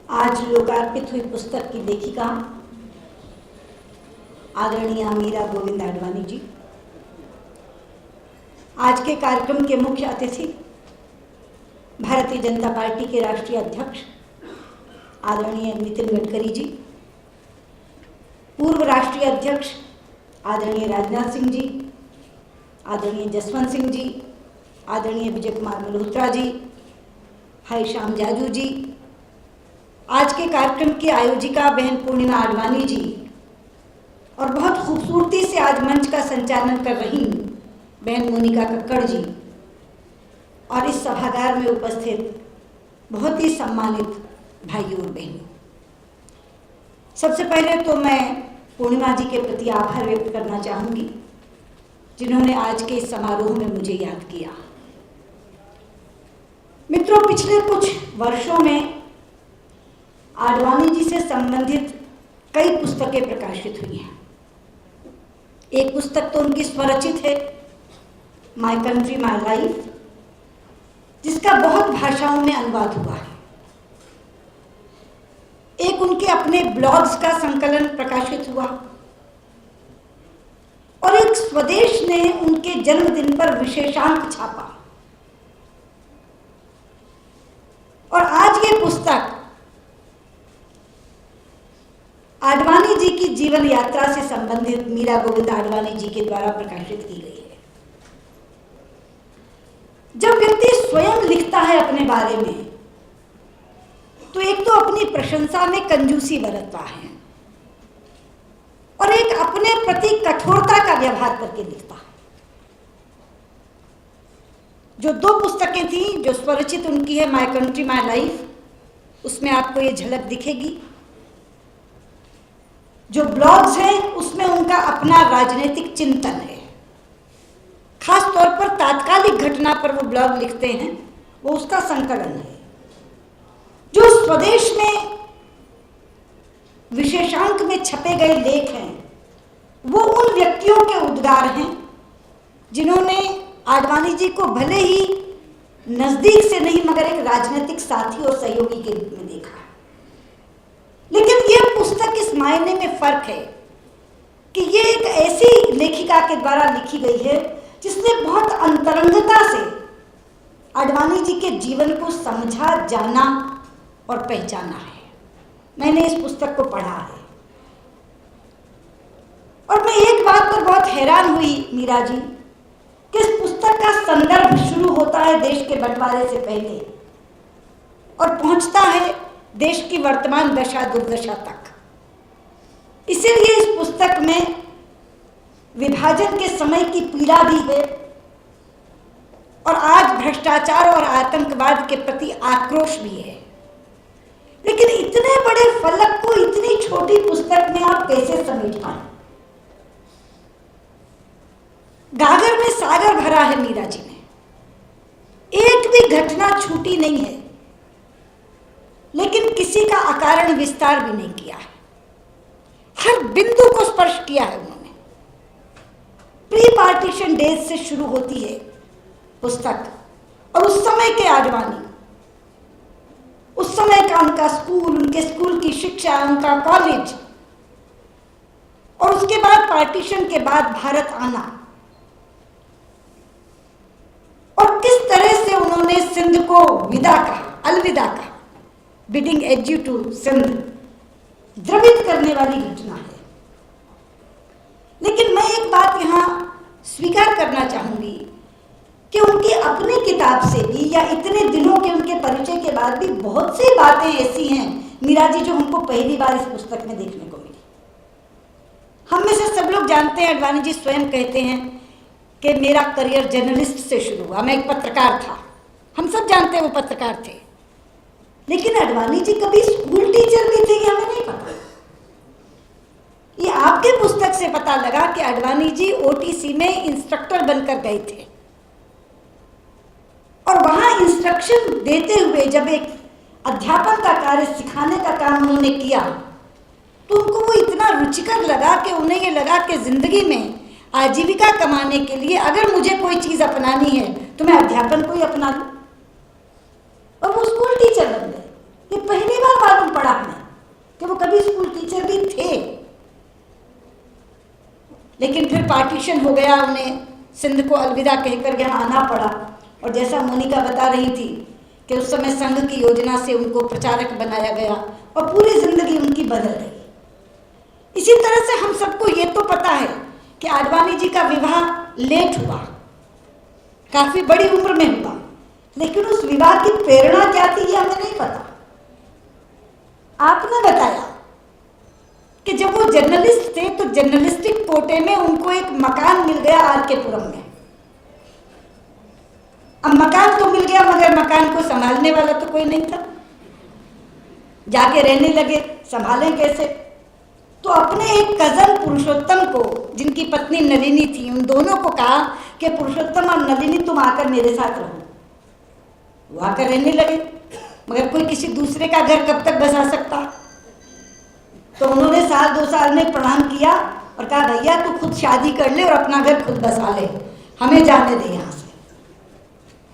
आज लोकार्पित हुई पुस्तक की लेखिका आदरणीय मीरा गोविंद आडवाणी जी, आज के कार्यक्रम के मुख्य अतिथि भारतीय जनता पार्टी के राष्ट्रीय अध्यक्ष आदरणीय नितिन गडकरी जी, पूर्व राष्ट्रीय अध्यक्ष आदरणीय राजनाथ सिंह जी, आदरणीय जसवंत सिंह जी, आदरणीय विजय कुमार मल्होत्रा जी, भाई श्याम जाजू जी, आज के कार्यक्रम की आयोजिका बहन पूर्णिमा आडवाणी जी और बहुत खूबसूरती से आज मंच का संचालन कर रही बहन मोनिका कक्कड़ जी और इस सभागार में उपस्थित बहुत ही सम्मानित भाइयों और बहनों, सबसे पहले तो मैं पूर्णिमा जी के प्रति आभार व्यक्त करना चाहूँगी जिन्होंने आज के इस समारोह में मुझे याद किया। मित्रों, पिछले कुछ वर्षों में आडवाणी जी से संबंधित कई पुस्तकें प्रकाशित हुई हैं। एक पुस्तक तो उनकी स्वरचित है, माय कंट्री माय लाइफ, जिसका बहुत भाषाओं में अनुवाद हुआ है। एक उनके अपने ब्लॉग्स का संकलन प्रकाशित हुआ और एक स्वदेश ने उनके जन्मदिन पर विशेषांक छापा। और आज ये पुस्तक आडवाणी जी की जीवन यात्रा से संबंधित मीरा गोविंद आडवाणी जी के द्वारा प्रकाशित की गई है। जब व्यक्ति स्वयं लिखता है अपने बारे में तो एक तो अपनी प्रशंसा में कंजूसी बरतता है और एक अपने प्रति कठोरता का व्यवहार करके लिखता है। जो दो पुस्तकें थी, जो स्वरचित उनकी है माय कंट्री माय लाइफ, उसमें आपको ये झलक दिखेगी। जो ब्लॉग्स हैं उसमें उनका अपना राजनीतिक चिंतन है, खास तौर पर तात्कालिक घटना पर वो ब्लॉग लिखते हैं, वो उसका संकलन है। जो स्वदेश में विशेषांक में छपे गए लेख हैं वो उन व्यक्तियों के उद्गार हैं जिन्होंने आडवाणी जी को भले ही नजदीक से नहीं मगर एक राजनीतिक साथी और सहयोगी के रूप में देखा। लेकिन यह पुस्तक इस मायने में फर्क है कि ये एक ऐसी लेखिका के द्वारा लिखी गई है जिसने बहुत अंतरंगता से आडवाणी जी के जीवन को समझा, जाना और पहचाना है। मैंने इस पुस्तक को पढ़ा है और मैं एक बात पर बहुत हैरान हुई मीरा जी कि इस पुस्तक का संदर्भ शुरू होता है देश के बंटवारे से पहले और पहुंचता है देश की वर्तमान दशा दुर्दशा तक। इसीलिए इस पुस्तक में विभाजन के समय की पीड़ा भी है और आज भ्रष्टाचार और आतंकवाद के प्रति आक्रोश भी है। लेकिन इतने बड़े फलक को इतनी छोटी पुस्तक में आप कैसे समेट पाए? गागर में सागर भरा है मीरा जी ने, एक भी घटना छूटी नहीं है, लेकिन किसी का अकारण विस्तार भी नहीं किया है। हर बिंदु को स्पर्श किया है उन्होंने। प्री पार्टीशन डेज से शुरू होती है पुस्तक और उस समय के आडवाणी, उस समय का उनका स्कूल, उनके स्कूल की शिक्षा, उनका कॉलेज और उसके बाद पार्टीशन के बाद भारत आना और किस तरह से उन्होंने सिंध को विदा कहा, अलविदा कहा। बिडिंग एड्यू टू सिंध द्रवित करने वाली घटना है। लेकिन मैं एक बात यहां स्वीकार करना चाहूंगी कि उनकी अपनी किताब से भी या इतने दिनों के उनके परिचय के बाद भी बहुत सी बातें ऐसी हैं मीरा जी जो हमको पहली बार इस पुस्तक में देखने को मिली। हम में से सब लोग जानते हैं, आडवाणी जी स्वयं कहते हैं कि मेरा करियर जर्नलिस्ट से शुरू हुआ, मैं एक पत्रकार था। हम सब जानते हैं वो पत्रकार थे, लेकिन आडवाणी जी कभी स्कूल टीचर भी थे, हमें नहीं पता। ये आपके पुस्तक से पता लगा कि आडवाणी जी ओटीसी में इंस्ट्रक्टर बनकर गए थे और वहां इंस्ट्रक्शन देते हुए जब एक अध्यापन का कार्य, सिखाने का काम उन्होंने किया तो उनको वो इतना रुचिकर लगा कि उन्हें ये लगा कि जिंदगी में आजीविका कमाने के लिए अगर मुझे कोई चीज अपनानी है तो मैं अध्यापन को ही अपना लूं। और वो स्कूल टीचर बन गए। ये पहली बार मालूम फिर पार्टीशन हो गया, उन्हें सिंध को अलविदा कहकर यहाँ आना पड़ा। और जैसा मोनिका बता रही थी कि उस समय संघ की योजना से उनको प्रचारक बनाया गया और पूरी जिंदगी उनकी बदल गई। इसी तरह से हम सबको ये तो पता है कि आडवाणी जी का विवाह लेट हुआ, काफी बड़ी उम्र में हुआ, लेकिन उस विवाह की प्रेरणा क्या थी ये हमें नहीं पता। आपने बताया कि जब वो जर्नलिस्ट थे तो जर्नलिस्टिक कोटे में उनको एक मकान मिल गया आर.के. पुरम में। अब मकान तो मिल गया मगर मकान को संभालने वाला तो कोई नहीं था। जाके रहने लगे, संभालें कैसे? तो अपने एक कजन पुरुषोत्तम को, जिनकी पत्नी नलिनी थी, उन दोनों को कहा कि पुरुषोत्तम और नलिनी तुम आकर मेरे साथ रहो। वो आकर रहने लगे, मगर कोई किसी दूसरे का घर कब तक बसा सकता? तो उन्होंने साल 2 साल में प्रणाम किया और कहा भैया तू खुद शादी कर ले और अपना घर खुद बसा ले, हमें जाने दे यहाँ से।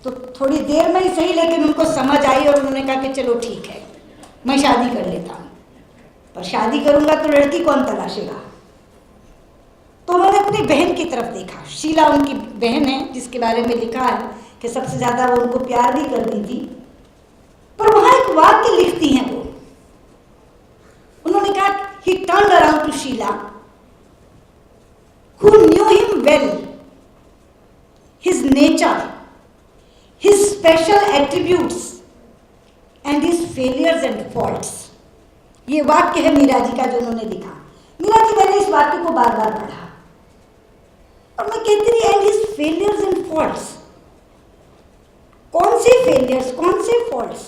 तो थोड़ी देर में ही सही, लेकिन उनको समझ आई और उन्होंने कहा कि चलो ठीक है, मैं शादी कर लेता हूँ, पर शादी करूंगा तो लड़की कौन तलाशेगा? तो उन्होंने अपनी बहन की तरफ देखा। शीला उनकी बहन है, जिसके बारे में लिखा है कि सबसे ज्यादा वो उनको प्यार भी करती थी। पर वहां एक वाक्य लिखती हैं वो, उन्होंने कहा he turned around to Sheila who knew him well, his nature, his special attributes and his failures and faults। ये वाक्य है मीरा जी का जो उन्होंने लिखा। मीरा जी, मैंने इस वाक्य को बार बार पढ़ा और मैं कहती रही and his failures and faults. कौन से फेलियर्स, कौन से फॉल्ट्स?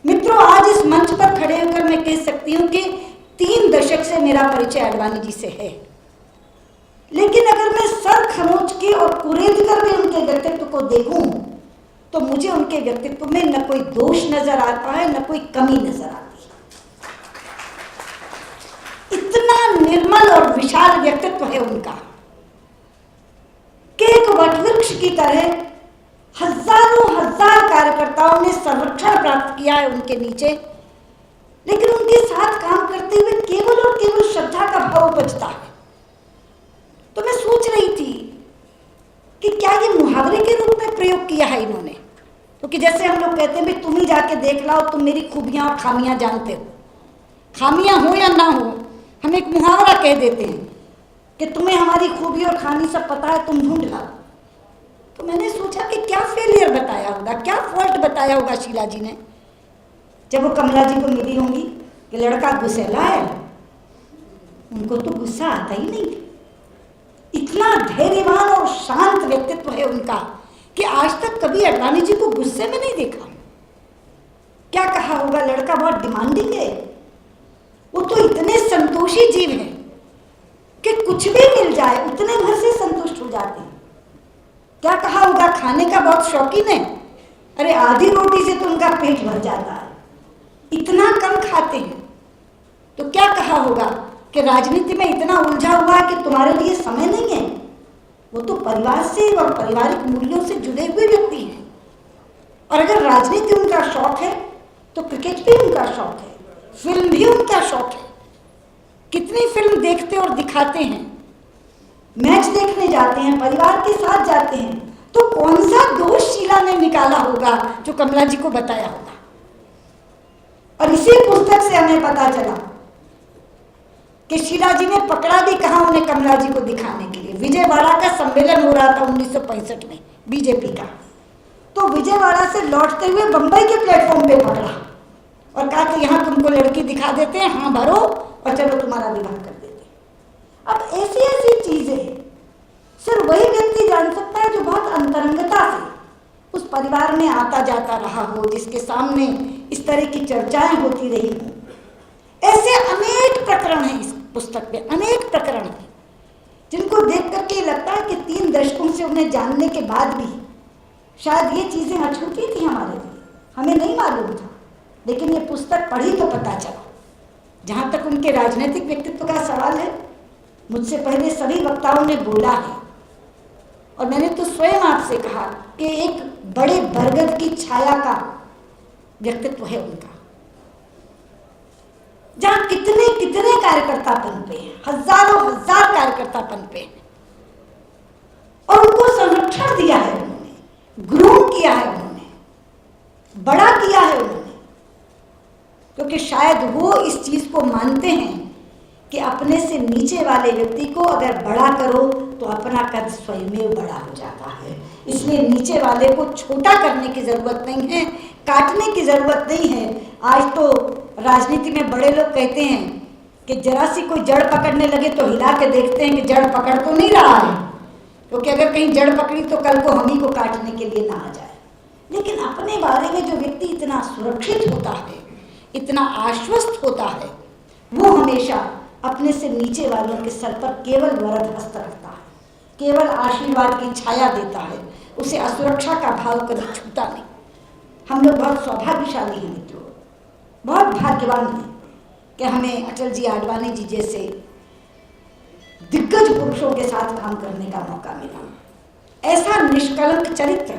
मित्रों, आज इस मंच पर खड़े होकर मैं कह सकती हूं कि 3 दशक से मेरा परिचय आडवाणी जी से है, लेकिन अगर मैं सर खरोंच के और कुरेद कर भी उनके व्यक्तित्व को देखूं तो मुझे उनके व्यक्तित्व में न कोई दोष नजर आता है, न कोई कमी नजर आती है। इतना निर्मल और विशाल व्यक्तित्व है उनका कि एक वटवृक्ष की तरह हजारों हजार कार्यकर्ताओं ने संरक्षण प्राप्त किया है उनके नीचे, लेकिन उनके साथ काम करते हुए केवल और केवल श्रद्धा का भाव उपजता है। तो मैं सोच रही थी कि क्या ये मुहावरे के रूप में प्रयोग किया है इन्होंने? क्योंकि जैसे हम लोग कहते हैं भाई तुम ही जाके देख लाओ, तुम मेरी खूबियां और खामियां जानते हो। खामियां हो या ना हो, हम एक मुहावरा कह देते हैं कि तुम्हें हमारी खूबी और खामी सब पता है, तुम ढूंढ लाओ। तो मैंने सोचा कि क्या फेलियर बताया होगा, क्या फॉल्ट बताया होगा शीला जी ने जब वो कमला जी को मिली होंगी कि लड़का गुस्सैला है। उनको तो गुस्सा आता ही नहीं। इतना धैर्यवान और शांत व्यक्तित्व है उनका कि आज तक कभी आडवाणी जी को गुस्से में नहीं देखा। क्या कहा होगा, लड़का बहुत डिमांडिंग है। वो तो इतने संतोषी जीव हैं कि कुछ भी मिल जाए उतने भर से संतुष्ट हो जाते हैं। क्या कहा होगा, खाने का बहुत शौकीन है। अरे आधी रोटी से तो उनका पेट भर जाता है, इतना कम खाते हैं। तो क्या कहा होगा कि राजनीति में इतना उलझा हुआ है कि तुम्हारे लिए समय नहीं है। वो तो परिवार से और पारिवारिक मूल्यों से जुड़े हुए व्यक्ति हैं। और अगर राजनीति उनका शौक है तो क्रिकेट भी उनका शौक है, फिल्म भी उनका शौक है। कितनी फिल्म देखते और दिखाते हैं, मैच देखने जाते हैं, परिवार के साथ जाते हैं। तो कौन सा दोष शीला ने निकाला होगा जो कमला जी को बताया होगा? और इसी पुस्तक से हमें पता चला कि शीला जी ने पकड़ा भी कहा उन्हें कमला जी को दिखाने के लिए। विजयवाड़ा का सम्मेलन हो रहा था 1965 में बीजेपी का। तो विजयवाड़ा से लौटते हुए बंबई के प्लेटफॉर्म पे पकड़ा और कहा कि यहाँ तुमको लड़की दिखा देते हैं, हाँ भरो और चलो तुम्हारा विवाह कर देते हैं। अब ऐसी ऐसी चीजें सिर्फ वही व्यक्ति जान सकता है जो बहुत अंतरंगता से उस परिवार में आता जाता रहा हो, जिसके सामने इस तरह की चर्चाएं होती रही हो। ऐसे अनेक प्रकरण हैं इस पुस्तक में, अनेक प्रकरण हैं जिनको देख करके लगता है कि 3 दशकों से उन्हें जानने के बाद भी शायद ये चीजें अछूती थी हमारे लिए, हमें नहीं मालूम था। लेकिन ये पुस्तक पढ़ी तो पता चला। जहाँ तक उनके राजनीतिक व्यक्तित्व का सवाल है, मुझसे पहले सभी वक्ताओं ने बोला है और मैंने तो स्वयं आपसे कहा कि एक बड़े बरगद की छाया का व्यक्तित्व है उनका, जहाँ कितने कितने कार्यकर्ता पनपे हैं, हजारों हजार कार्यकर्ता पनपे हैं। संरक्षण दिया है उन्होंने, ग्रूम किया है उन्होंने, बड़ा किया है उन्होंने, क्योंकि शायद वो इस चीज को मानते हैं कि अपने से नीचे वाले व्यक्ति को अगर बड़ा करो तो अपना कद स्वयं बड़ा हो जाता है। इसलिए नीचे वाले को छोटा करने की जरूरत नहीं है, काटने की जरूरत नहीं है। आज तो राजनीति में बड़े लोग कहते हैं कि जरा सी कोई जड़ पकड़ने लगे तो हिला के देखते हैं कि जड़ पकड़ तो नहीं रहा है, क्योंकि अगर कहीं जड़ पकड़ी तो कल को हम ही को काटने के लिए ना आ जाए। लेकिन अपने बारे में जो व्यक्ति इतना सुरक्षित होता है, इतना आश्वस्त होता है, वो हमेशा अपने से नीचे वालों के सर पर केवल वरद हस्त रखता है, केवल आशीर्वाद की छाया देता है, उसे असुरक्षा का भाव कभी छूता नहीं। हम लोग बहुत सौभाग्यशाली हैं मित्रों, बहुत भाग्यवान हैं कि हमें अटल जी आडवाणी जी जैसे दिग्गज पुरुषों के साथ काम करने का मौका मिला। ऐसा निष्कलंक चरित्र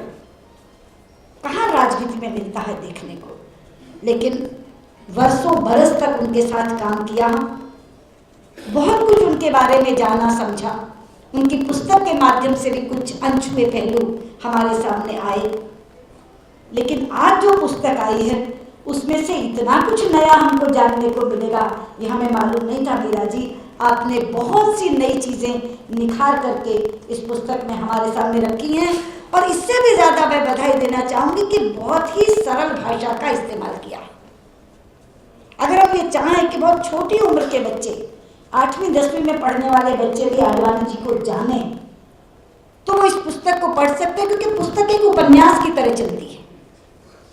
कहाँ राजनीति में मिलता है देखने को, लेकिन वर्षों बरस तक उनके साथ काम किया, बहुत कुछ उनके बारे में जाना समझा। उनकी पुस्तक के माध्यम से भी कुछ अनछुए पहलू हमारे सामने आए, लेकिन आज जो पुस्तक आई है उसमें से इतना कुछ नया हमको जानने को मिलेगा, ये हमें मालूम नहीं था। मीरा जी, आपने बहुत सी नई चीजें निखार करके इस पुस्तक में हमारे सामने रखी हैं, और इससे भी ज्यादा मैं बधाई देना चाहूंगी कि बहुत ही सरल भाषा का इस्तेमाल किया। अगर हम ये चाहें कि बहुत छोटी उम्र के बच्चे, 8वीं 10वीं में पढ़ने वाले बच्चे भी आडवाणी जी को जाने, तो वो इस पुस्तक को पढ़ सकते हैं, क्योंकि पुस्तक एक उपन्यास की तरह चलती है,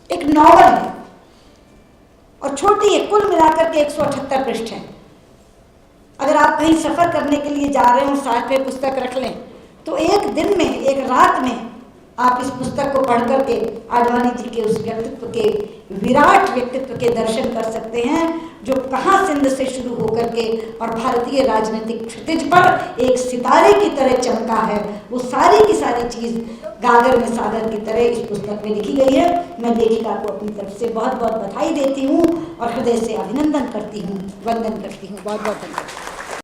एक नॉवल है और छोटी है, कुल मिलाकर के 178 पृष्ठ हैं। अगर आप कहीं सफर करने के लिए जा रहे हो, साथ में पुस्तक रख लें, तो एक दिन में, एक रात में आप इस पुस्तक को पढ़ करके आडवाणी जी के उस व्यक्तित्व के, विराट व्यक्तित्व के दर्शन कर सकते हैं, जो कहाँ सिंध से शुरू होकर के और भारतीय राजनीतिक क्षितिज पर एक सितारे की तरह चमका है। वो सारी की सारी चीज गागर में सागर की तरह इस पुस्तक में लिखी गई है। मैं लेखिका को अपनी तरफ से बहुत बहुत बधाई देती हूँ और हृदय से अभिनंदन करती हूँ, वंदन करती हूँ। बहुत बहुत धन्यवाद।